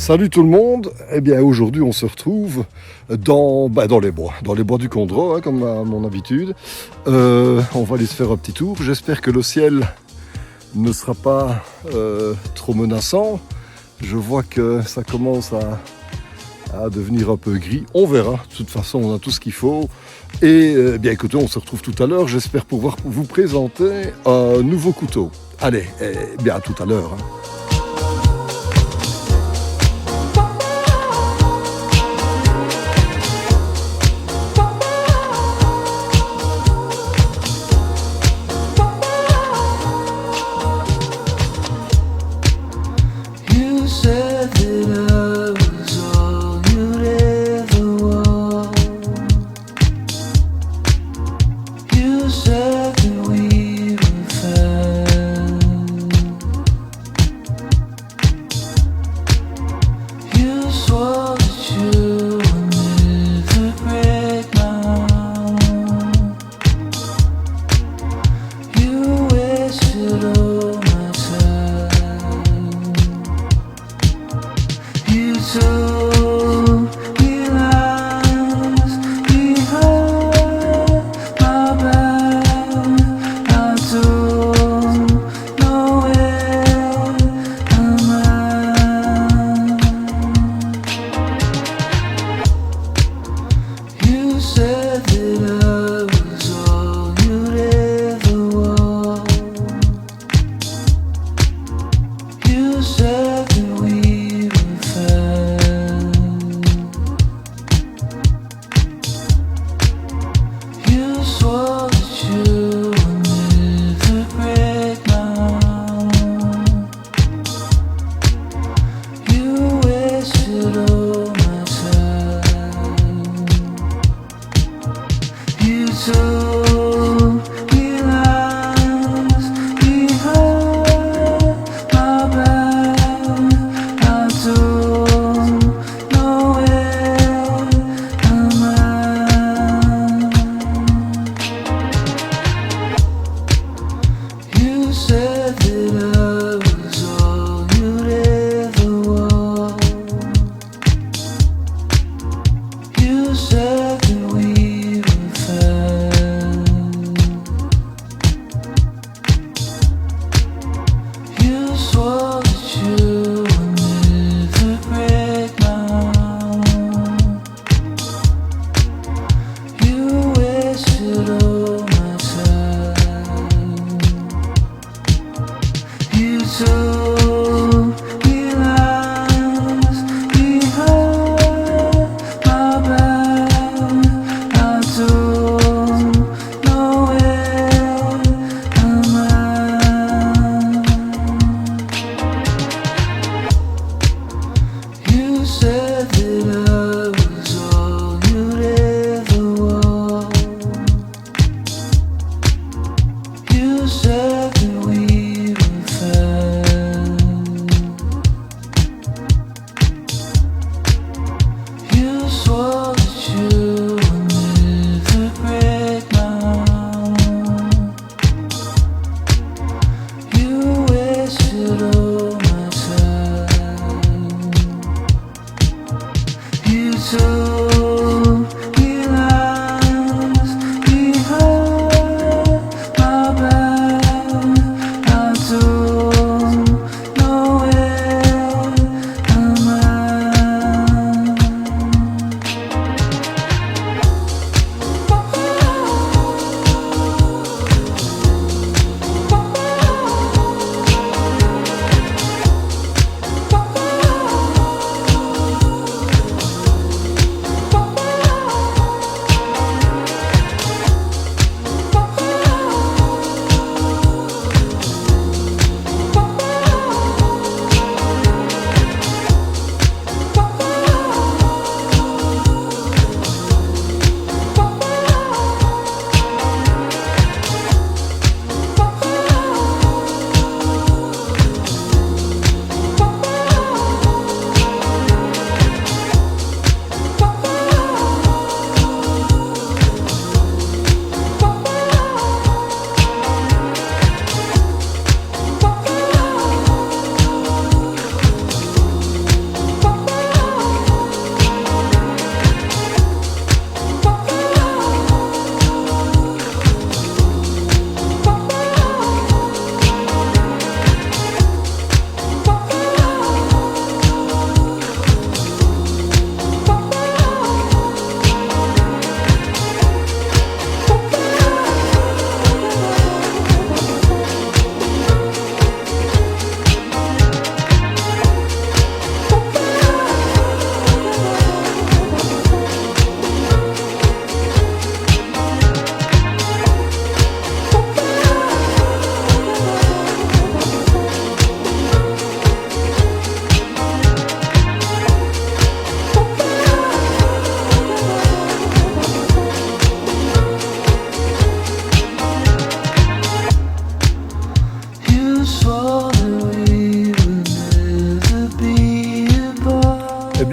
Salut tout le monde. Eh bien aujourd'hui on se retrouve dans les bois du Condro, comme à mon habitude. On va aller se faire un petit tour. J'espère que le ciel ne sera pas trop menaçant. Je vois que ça commence à devenir un peu gris. On verra. De toute façon on a tout ce qu'il faut. Et bien écoutez, on se retrouve tout à l'heure. J'espère pouvoir vous présenter un nouveau couteau. Allez, bien à tout à l'heure.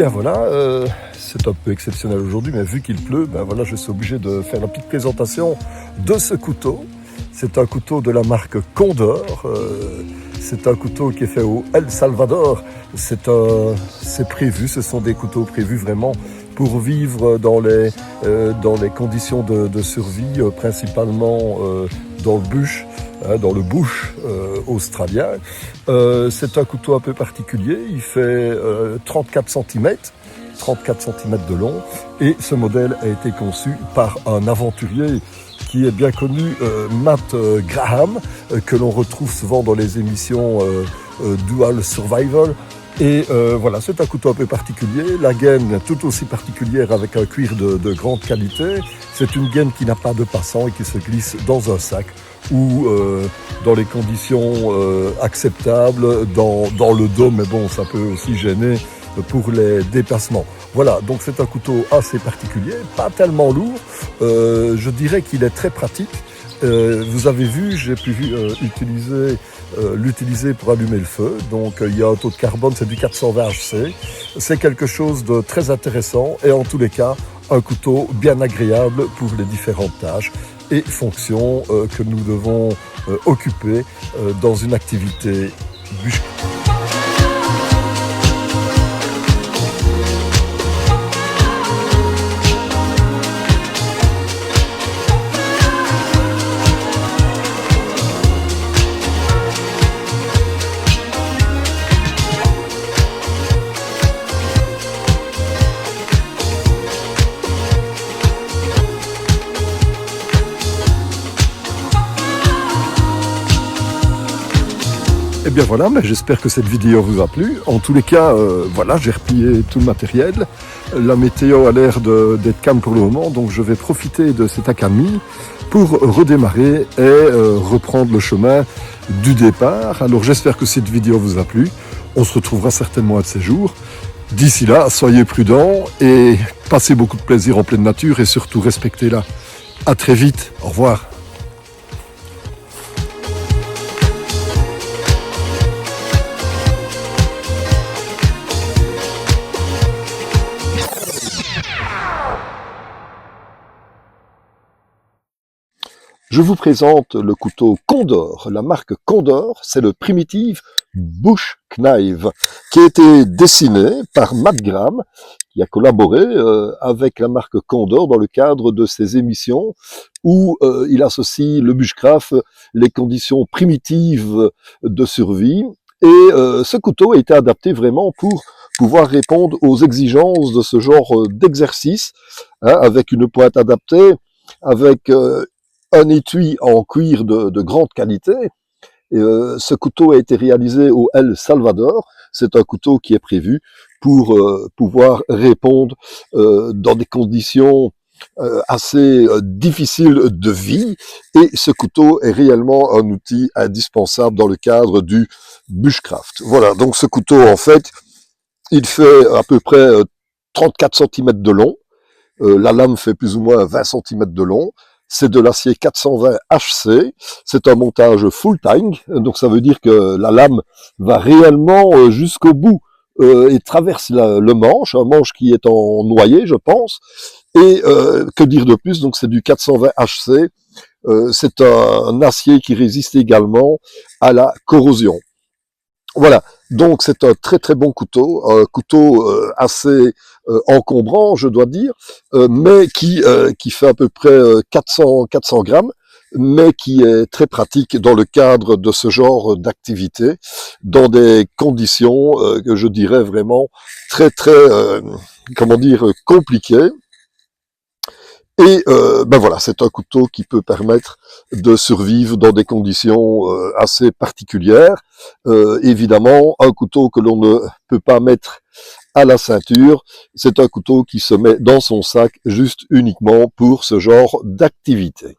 bien voilà, c'est un peu exceptionnel aujourd'hui, mais vu qu'il pleut, ben voilà, je suis obligé de faire la petite présentation de ce couteau. C'est un couteau de la marque Condor. C'est un couteau qui est fait au El Salvador. C'est prévu, ce sont des couteaux prévus vraiment pour vivre dans les conditions de survie, principalement dans le bush, dans le bush australien. C'est un couteau un peu particulier, il fait 34 cm. 34 cm de long, et ce modèle a été conçu par un aventurier qui est bien connu, Matt Graham, que l'on retrouve souvent dans les émissions Dual Survival. Et voilà, c'est un couteau un peu particulier, la gaine tout aussi particulière avec un cuir de grande qualité. C'est une gaine qui n'a pas de passant et qui se glisse dans un sac ou dans les conditions acceptables, dans le dos, mais bon, ça peut aussi gêner pour les déplacements. Voilà, donc c'est un couteau assez particulier, pas tellement lourd, je dirais qu'il est très pratique. Vous avez vu, j'ai pu l'utiliser pour allumer le feu, donc il y a un taux de carbone, c'est du 420 HC, c'est quelque chose de très intéressant et en tous les cas, un couteau bien agréable pour les différentes tâches et fonctions que nous devons occuper dans une activité bûcherie. Eh bien voilà, mais j'espère que cette vidéo vous a plu. En tous les cas, voilà, j'ai replié tout le matériel. La météo a l'air d'être calme pour le moment, donc je vais profiter de cet accalmie pour redémarrer et reprendre le chemin du départ. Alors j'espère que cette vidéo vous a plu. On se retrouvera certainement un de ces jours. D'ici là, soyez prudents et passez beaucoup de plaisir en pleine nature et surtout respectez-la. À très vite, au revoir. Je vous présente le couteau Condor. La marque Condor, c'est le Primitive Bush Knife, qui a été dessiné par Matt Graham, qui a collaboré avec la marque Condor dans le cadre de ses émissions où il associe le bushcraft, les conditions primitives de survie. Et ce couteau a été adapté vraiment pour pouvoir répondre aux exigences de ce genre d'exercice, hein, avec une pointe adaptée, avec un étui en cuir de grande qualité. Et, ce couteau a été réalisé au El Salvador. C'est un couteau qui est prévu pour pouvoir répondre dans des conditions assez difficiles de vie. Et ce couteau est réellement un outil indispensable dans le cadre du bushcraft. Voilà, donc ce couteau, en fait, il fait à peu près 34 cm de long. La lame fait plus ou moins 20 cm de long. C'est de l'acier 420 HC, c'est un montage full tang, donc ça veut dire que la lame va réellement jusqu'au bout et traverse le manche, un manche qui est en noyer, je pense. Et que dire de plus, donc c'est du 420 HC, c'est un acier qui résiste également à la corrosion. Voilà, donc c'est un très très bon couteau, un couteau assez encombrant, je dois dire, mais qui fait à peu près 400 grammes, mais qui est très pratique dans le cadre de ce genre d'activité, dans des conditions que je dirais vraiment très très, comment dire, compliquées. Et ben voilà, c'est un couteau qui peut permettre de survivre dans des conditions assez particulières. Évidemment, un couteau que l'on ne peut pas mettre à la ceinture, c'est un couteau qui se met dans son sac juste uniquement pour ce genre d'activité.